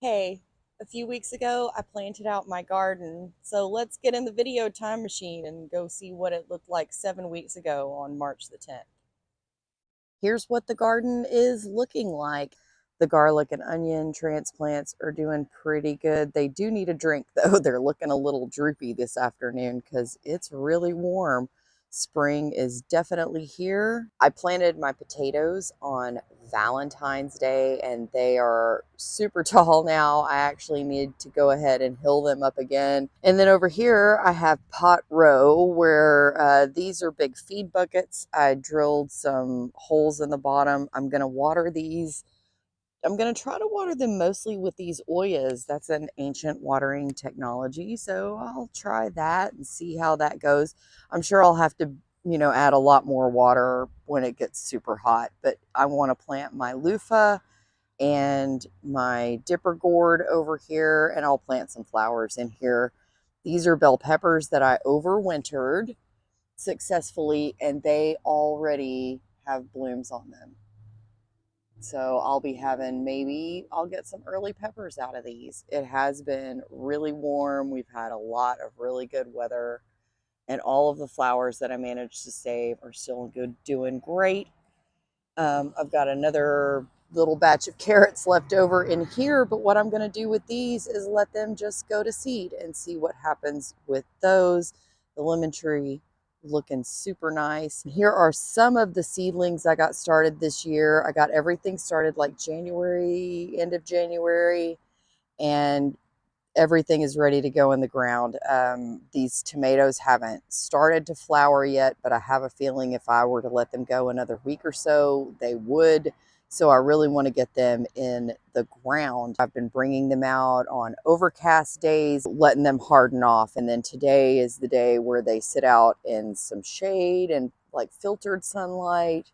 Hey, a few weeks ago I planted out my garden, so let's get in the video time machine and go see what it looked like 7 weeks ago on March the 10th. Here's what the garden is looking like. The garlic and onion transplants are doing pretty good. They do need a drink though. They're looking a little droopy this afternoon because it's really warm. Spring is definitely here. I planted my potatoes on Valentine's Day and they are super tall now. I actually need to go ahead and hill them up again. And then over here I have pot row where these are big feed buckets. I drilled some holes in the bottom. I'm going to water these. I'm going to try to water them mostly with these Oyas. That's an ancient watering technology. So I'll try that and see how that goes. I'm sure I'll have to, add a lot more water when it gets super hot. But I want to plant my loofah and my dipper gourd over here, and I'll plant some flowers in here. These are bell peppers that I overwintered successfully, and they already have blooms on them. So I'll be having, maybe I'll get some early peppers out of these. It has been really warm. We've had a lot of really good weather, and all of the flowers that I managed to save are still good, doing great. I've got another little batch of carrots left over in here, but what I'm going to do with these is let them just go to seed and see what happens with those. The lemon tree looking super nice. Here are some of the seedlings I got started this year. I got everything started like January, end of January, and everything is ready to go in the ground. These tomatoes haven't started to flower yet, but I have a feeling if I were to let them go another week or so, they would. So I really want to get them in the ground. I've been bringing them out on overcast days, letting them harden off. And then today is the day where they sit out in some shade and like filtered sunlight.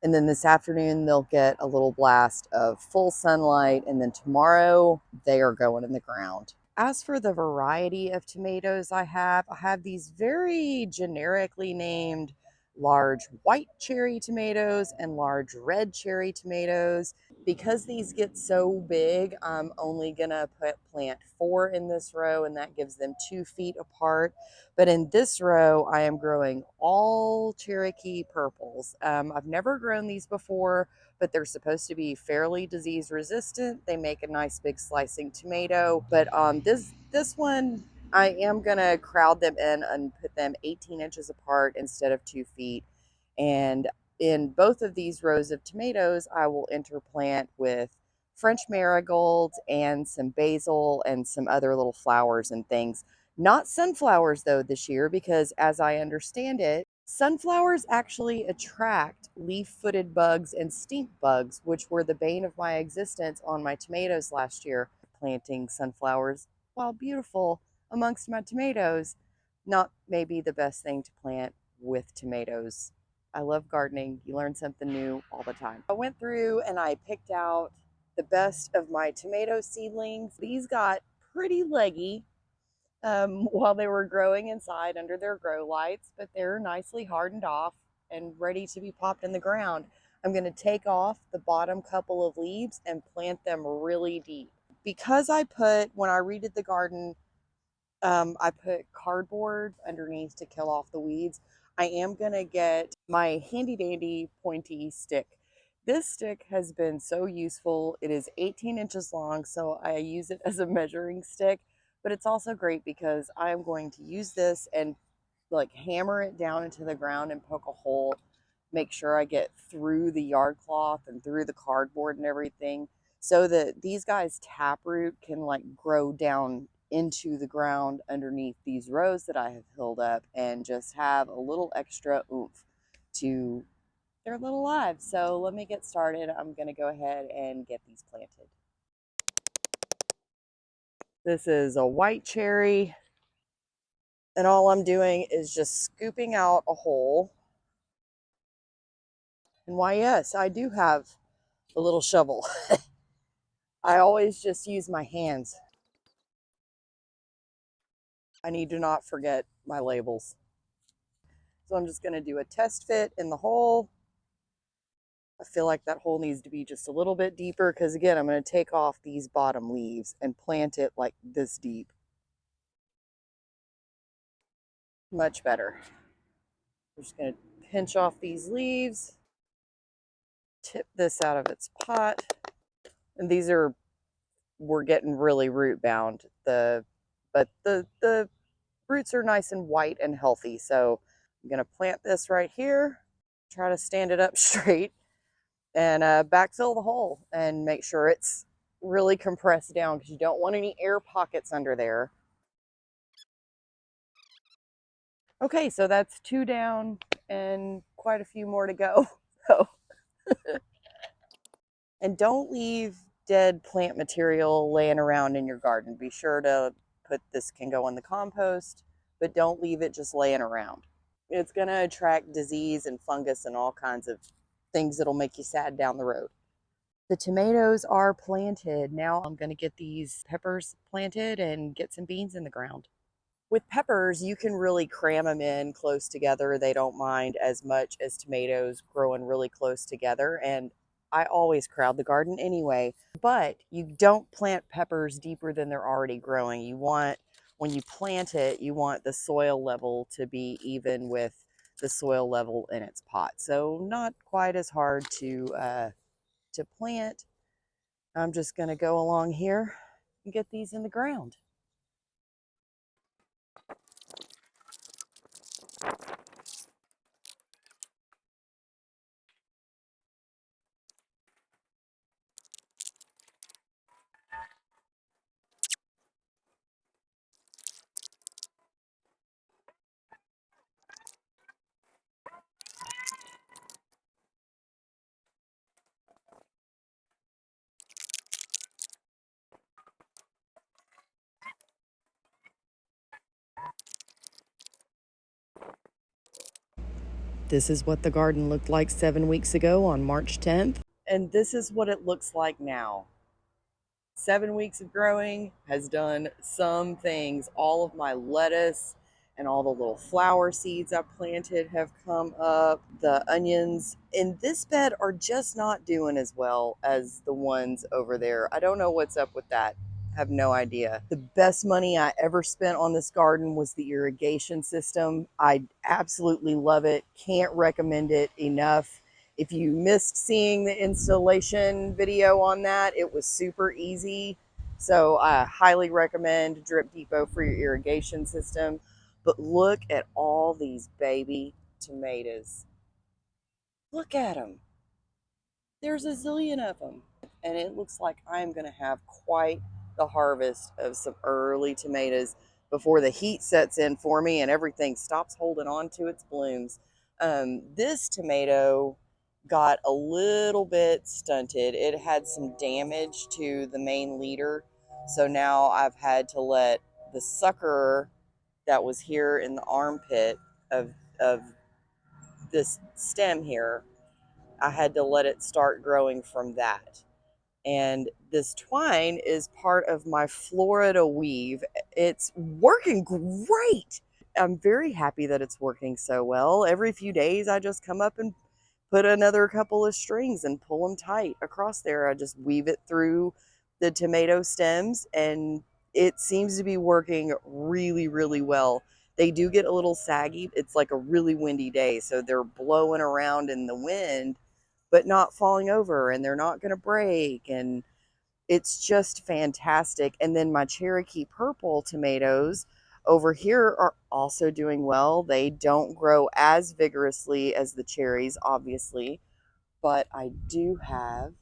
And then this afternoon, they'll get a little blast of full sunlight. And then tomorrow, they are going in the ground. As for the variety of tomatoes I have these very generically named large white cherry tomatoes and large red cherry tomatoes. Because these get so big, I'm only gonna plant 4 in this row, and that gives them 2 feet apart. But in this row, I am growing all Cherokee purples. I've never grown these before, but they're supposed to be fairly disease resistant. They make a nice big slicing tomato. But this one, I am gonna crowd them in and put them 18 inches apart instead of 2 feet. And in both of these rows of tomatoes, I will interplant with French marigolds and some basil and some other little flowers and things. Not sunflowers though this year, because as I understand it, sunflowers actually attract leaf-footed bugs and stink bugs, which were the bane of my existence on my tomatoes last year. Planting sunflowers, while beautiful amongst my tomatoes, not maybe the best thing to plant with tomatoes. I love gardening. You learn something new all the time. I went through and I picked out the best of my tomato seedlings. These got pretty leggy while they were growing inside under their grow lights, but they're nicely hardened off and ready to be popped in the ground. I'm going to take off the bottom couple of leaves and plant them really deep. Because when I redid the garden, I put cardboard underneath to kill off the weeds. I am going to get my handy dandy pointy stick. This stick has been so useful. It is 18 inches long, so I use it as a measuring stick, but it's also great because I am going to use this and like hammer it down into the ground and poke a hole, make sure I get through the yard cloth and through the cardboard and everything, so that these guys taproot can like grow down into the ground underneath these rows that I have hilled up and just have a little extra oomph to their little lives. So let me get started. I'm going to go ahead and get these planted. This is a white cherry, and all I'm doing is just scooping out a hole. And why, yes, I do have a little shovel. I always just use my hands. I need to not forget my labels. So I'm just going to do a test fit in the hole. I feel like that hole needs to be just a little bit deeper because, again, I'm going to take off these bottom leaves and plant it like this deep. Much better. I'm just going to pinch off these leaves, tip this out of its pot. And these we're getting really root bound. But the roots are nice and white and healthy. So I'm going to plant this right here, try to stand it up straight, and backfill the hole and make sure it's really compressed down because you don't want any air pockets under there. Okay, so that's 2 down and quite a few more to go. So, and don't leave dead plant material laying around in your garden. Be sure to this can go in the compost, but don't leave it just laying around. It's going to attract disease and fungus and all kinds of things that'll make you sad down the road. The tomatoes are planted. Now I'm going to get these peppers planted and get some beans in the ground. With peppers, you can really cram them in close together. They don't mind as much as tomatoes growing really close together. And I always crowd the garden anyway. But you don't plant peppers deeper than they're already growing. When you plant it, you want the soil level to be even with the soil level in its pot. So not quite as hard to plant. I'm just going to go along here and get these in the ground. This is what the garden looked like 7 weeks ago on March 10th. And this is what it looks like now. 7 weeks of growing has done some things. All of my lettuce and all the little flower seeds I planted have come up. The onions in this bed are just not doing as well as the ones over there. I don't know what's up with that. I have no idea. The best money I ever spent on this garden was the irrigation system. I absolutely love it. Can't recommend it enough. If you missed seeing the installation video on that, it was super easy. So I highly recommend Drip Depot for your irrigation system. But look at all these baby tomatoes. Look at them. There's a zillion of them. And it looks like I'm going to have quite the harvest of some early tomatoes before the heat sets in for me and everything stops holding on to its blooms. This tomato got a little bit stunted. It had some damage to the main leader. So now I've had to let the sucker that was here in the armpit of this stem here, I had to let it start growing from that. And this twine is part of my Florida weave. It's working great. I'm very happy that it's working so well. Every few days, I just come up and put another couple of strings and pull them tight across there. I just weave it through the tomato stems, and it seems to be working really, really well. They do get a little saggy. It's like a really windy day, so they're blowing around in the wind, but not falling over, and they're not going to break. And it's just fantastic. And then my Cherokee purple tomatoes over here are also doing well. They don't grow as vigorously as the cherries, obviously, but I do have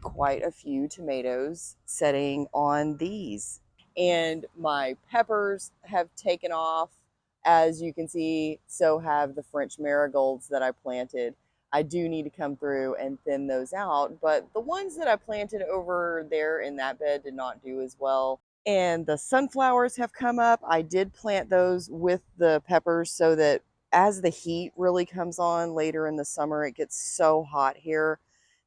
quite a few tomatoes setting on these. And my peppers have taken off, as you can see. So have the French marigolds that I planted. I do need to come through and thin those out, but the ones that I planted over there in that bed did not do as well. And the sunflowers have come up. I did plant those with the peppers so that as the heat really comes on later in the summer, it gets so hot here.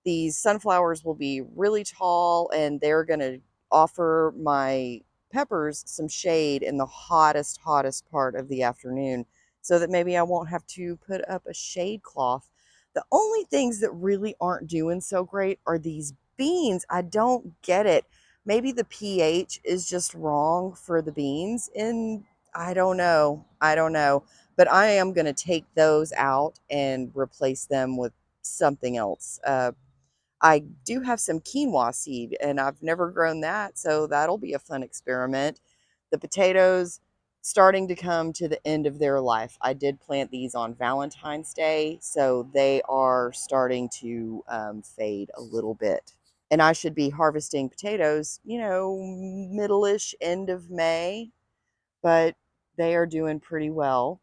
These sunflowers will be really tall, and they're going to offer my peppers some shade in the hottest part of the afternoon, so that maybe I won't have to put up a shade cloth The only things that really aren't doing so great are these beans. I don't get it. Maybe the pH is just wrong for the beans, and I don't know. I don't know. But I am going to take those out and replace them with something else. I do have some quinoa seed, and I've never grown that, so that'll be a fun experiment. The potatoes starting to come to the end of their life. I did plant these on Valentine's Day, so they are starting to fade a little bit. And I should be harvesting potatoes, you know, middle-ish, end of May, but they are doing pretty well.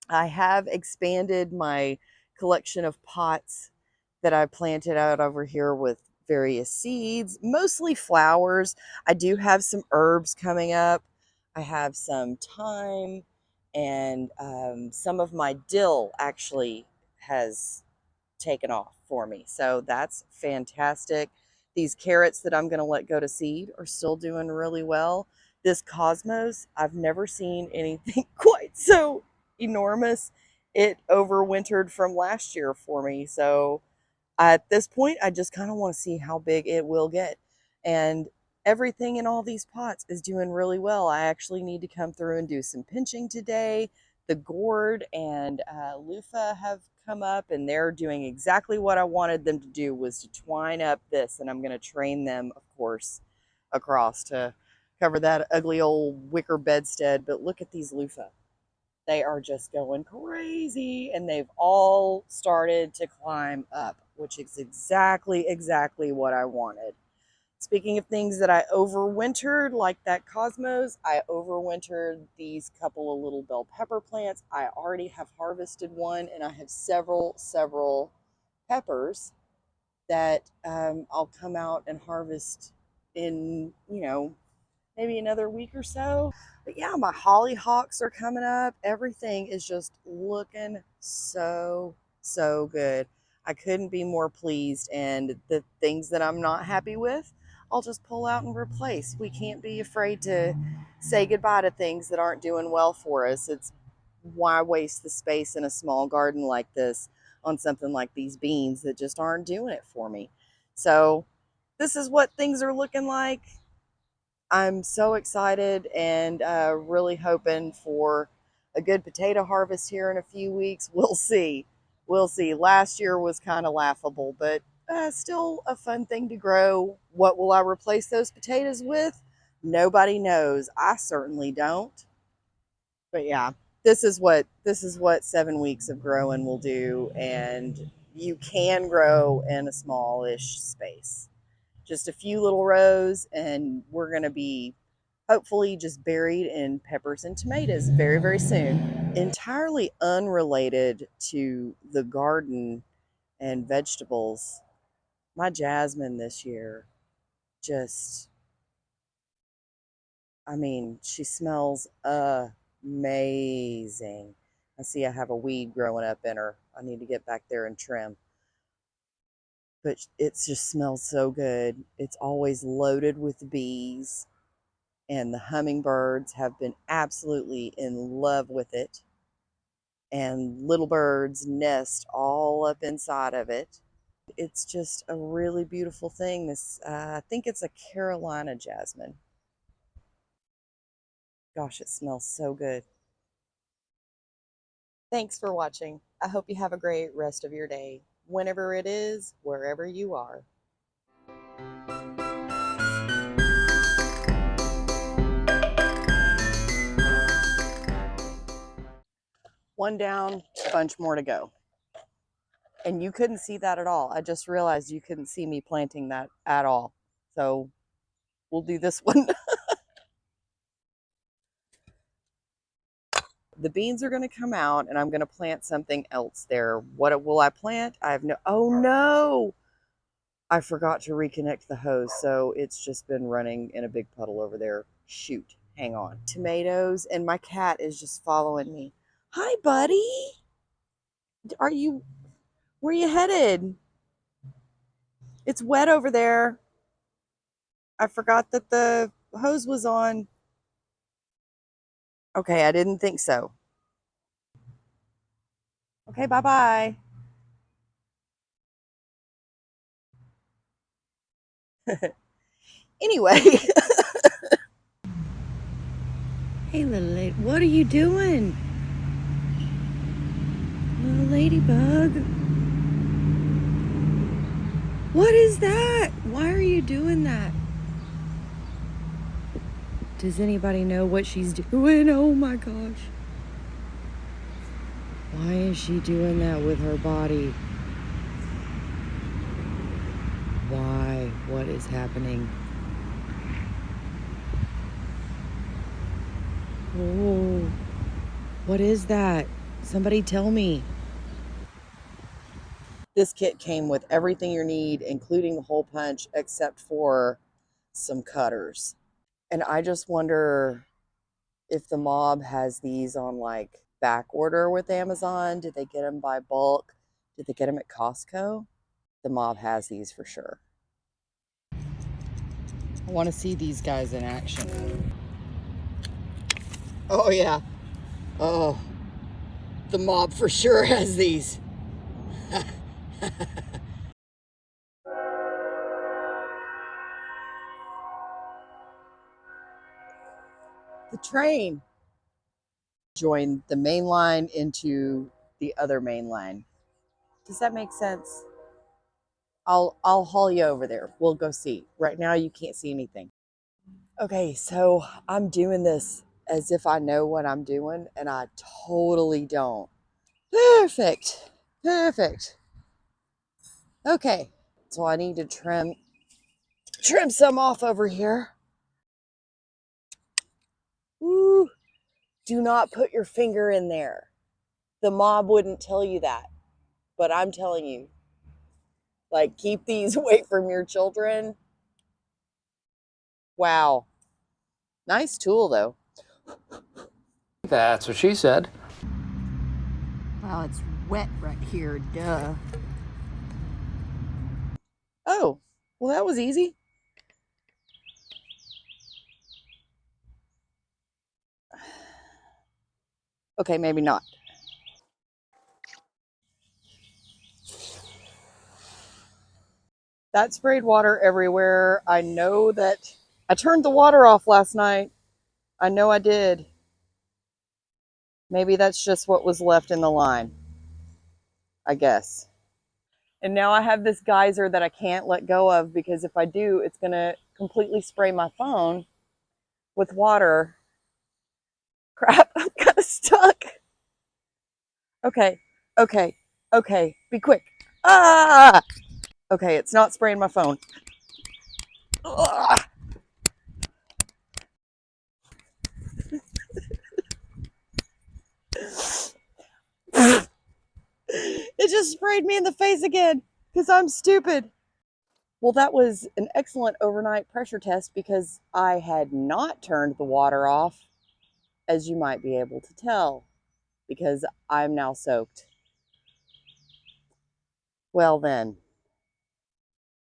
I have expanded my collection of pots that I planted out over here with various seeds, mostly flowers. I do have some herbs coming up. I have some thyme, and some of my dill actually has taken off for me. So that's fantastic. These carrots that I'm going to let go to seed are still doing really well. This cosmos, I've never seen anything quite so enormous. It overwintered from last year for me. So at this point, I just kind of want to see how big it will get. And everything in all these pots is doing really well. I actually need to come through and do some pinching today. The gourd and loofah have come up, and they're doing exactly what I wanted them to do, was to twine up this. And I'm going to train them, of course, across to cover that ugly old wicker bedstead. But look at these loofah. They are just going crazy, and they've all started to climb up, which is exactly what I wanted. Speaking of things that I overwintered, like that cosmos, I overwintered these couple of little bell pepper plants. I already have harvested one, and I have several peppers that I'll come out and harvest in, you know, maybe another week or so. But yeah, my hollyhocks are coming up. Everything is just looking so good. I couldn't be more pleased. And the things that I'm not happy with, I'll just pull out and replace. We can't be afraid to say goodbye to things that aren't doing well for us. It's why waste the space in a small garden like this on something like these beans that just aren't doing it for me. So this is what things are looking like. I'm so excited, and really hoping for a good potato harvest here in a few weeks. We'll see. We'll see. Last year was kind of laughable, but still a fun thing to grow. What will I replace those potatoes with? Nobody knows. I certainly don't. But yeah, this is what 7 weeks of growing will do, and you can grow in a smallish space. Just a few little rows, and we're going to be hopefully just buried in peppers and tomatoes very soon. Entirely unrelated to the garden and vegetables, my jasmine this year just, I mean, she smells amazing. I see I have a weed growing up in her. I need to get back there and trim. But it just smells so good. It's always loaded with bees, and the hummingbirds have been absolutely in love with it. And little birds nest all up inside of it. It's just a really beautiful thing. This, I think it's a Carolina jasmine. Gosh, it smells so good. Thanks for watching. I hope you have a great rest of your day, whenever it is, wherever you are. One down, a bunch more to go. And you couldn't see that at all. I just realized you couldn't see me planting that at all. So we'll do this one. The beans are going to come out, and I'm going to plant something else there. What will I plant? I have no, oh no, I forgot to reconnect the hose. So it's just been running in a big puddle over there. Shoot, hang on. Tomatoes, and my cat is just following me. Hi, buddy. Are you, where you headed? It's wet over there. I forgot that the hose was on. Okay, I didn't think so. Okay, bye-bye. Anyway. Hey, little lady, what are you doing? Little ladybug. What is that? Why are you doing that? Does anybody know what she's doing? Oh my gosh. Why is she doing that with her body? Why? What is happening? Oh, what is that? Somebody tell me. This kit came with everything you need, including the hole punch, except for some cutters. And I just wonder if the mob has these on like back order with Amazon. Did they get them by bulk? Did they get them at Costco? The mob has these for sure. I want to see these guys in action. Oh yeah. Oh, the mob for sure has these. The train joined the main line into the other main line. Does that make sense? I'll haul you over there. We'll go see. Right now you can't see anything. Okay, so I'm doing this as if I know what I'm doing, and I totally don't. Perfect. Perfect. Okay, so I need to trim some off over here. Woo. Do not put your finger in there. The mob wouldn't tell you that, but I'm telling you, like, keep these away from your children. Wow. Nice tool, though. That's what she said. Wow, it's wet right here, duh. Oh, well, that was easy. Okay, maybe not. That sprayed water everywhere. I know that I turned the water off last night. I know I did. Maybe that's just what was left in the line, I guess. And now I have this geyser that I can't let go of because if I do, it's going to completely spray my phone with water. Crap, I'm kind of stuck. Okay, okay, okay, be quick. Ah! Okay, it's not spraying my phone. Ugh. It just sprayed me in the face again because I'm stupid. Well, that was an excellent overnight pressure test because I had not turned the water off, as you might be able to tell, because I'm now soaked. Well then.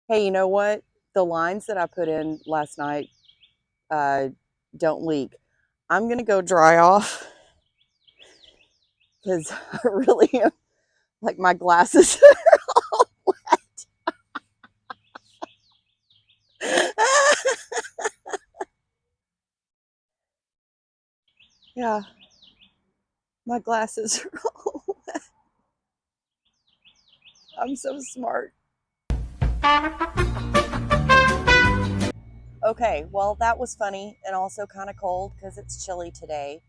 Hey, you know what? The lines that I put in last night don't leak. I'm going to go dry off because I really am, like, my glasses are all wet. Yeah, my glasses are all wet. I'm so smart. Okay, well, that was funny and also kind of cold because it's chilly today.